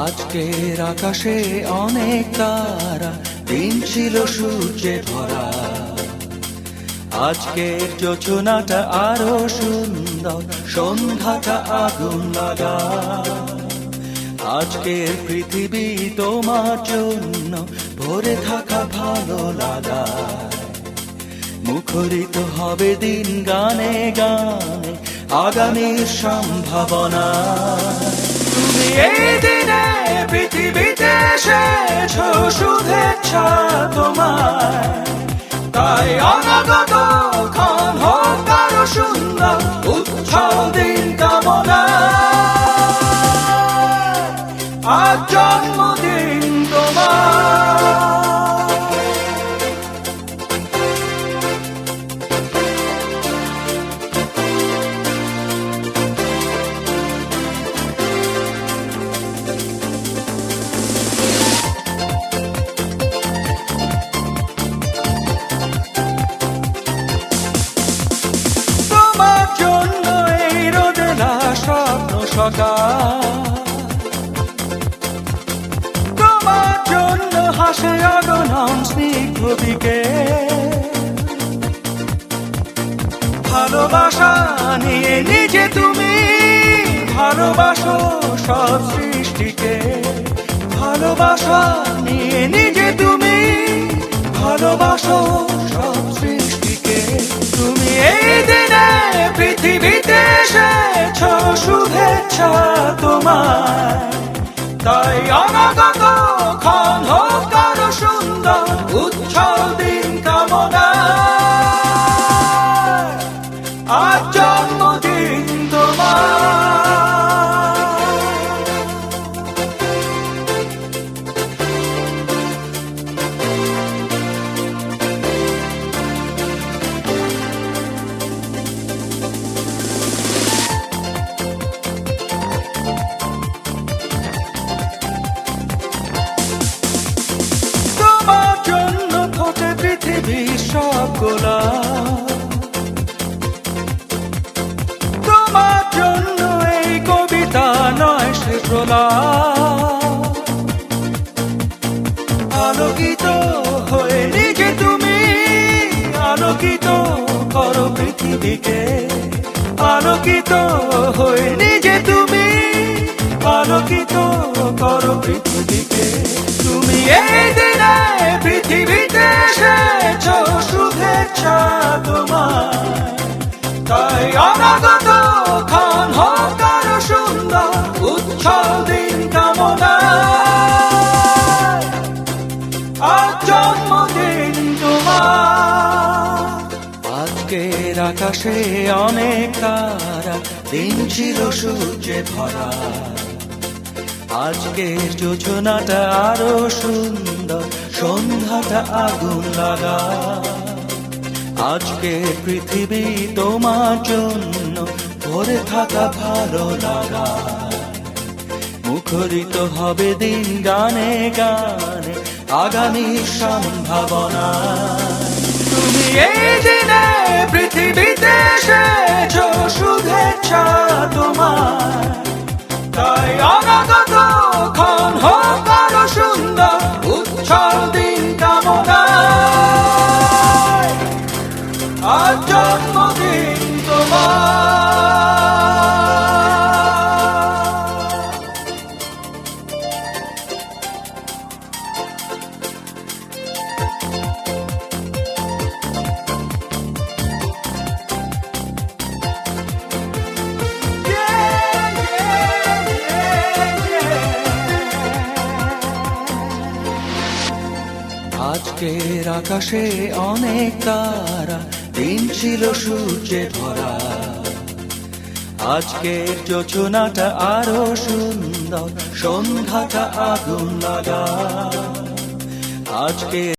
আজকের আকাশে অনেক তারা, দিন ছিল সূর্যে ভরা। আজকের যোজনাটা আরো সুন্দর, সন্ধ্যাটা আগুন লাগা। আজকের পৃথিবী তোমার জন্য ভরে থাকা ভালো লাগা। মুখরিত হবে দিন গানে গানে, আগামীর সম্ভাবনা। তুমি এই দিনে পৃথিবীতে এসেছো, শুভেচ্ছা তোমায়। তাই অনাগত ক্ষণ হোক আরো সুন্দর, উৎসব দিন কামনা। আজ জন্মদিন তোমার। তোমার জন্য হাসে অগণন স্নিগ্ধ দিকে। ভালোবাসা নিয়ে নিজে তুমি ভালোবাসো সব সৃষ্টিকে। ভালোবাসা নিয়ে নিজে তুমি ভালোবাসো সব সৃষ্টিকে। তুমি এই দিনে পৃথিবীতে এসেছো, শুভেচ্ছা তোমায়। তাই অনাগত ক্ষণ হোক আরো সুন্দর, উৎসব দিন কামনা। আজ জন্মদিন তোমার। তোমার জন্য এই কবিতা নয় সে প্রলাপ। আলোকিত হয়ে নিজে তুমি আলোকিত করো পৃথিবীকে। আলোকিত হয়ে নিজে তুমি আলোকিত করো পৃথিবীকে। তুমি এই দিনে পৃথিবীতে এসেছো, শুভেচ্ছা তোমায়। তাই অনাগত ক্ষণ হোক আরো সুন্দর, উৎসব দিন কামনা। আজ জন্মদিন তোমার। আজকের আকাশে অনেক তারা, দিন ছিল সূর্যে ভরা। আজকের যোজনাটা আরো সুন্দর, সন্ধ্যাটা আগুন লাগা। আজকের পৃথিবী তোমার জন্য ভরে থাকা ভালো লাগা। মুখরিত হবে দিন গানে গানে, আগামীর সম্ভাবনা। তুমি এই দিনে পৃথিবীতে এসেছো, শুভেচ্ছা তোমায়। তাই অনাগত ক্ষণ হোক আরো সুন্দর, উৎসব দিন কামনা। আজ জন্মদিন তোমার। আজকের আকাশে অনেক তারা, দিন ছিল সূর্যে ভরা। আজকের যোজনাটা আরো সুন্দর, সন্ধ্যাটা আগুন লাগা। আজকে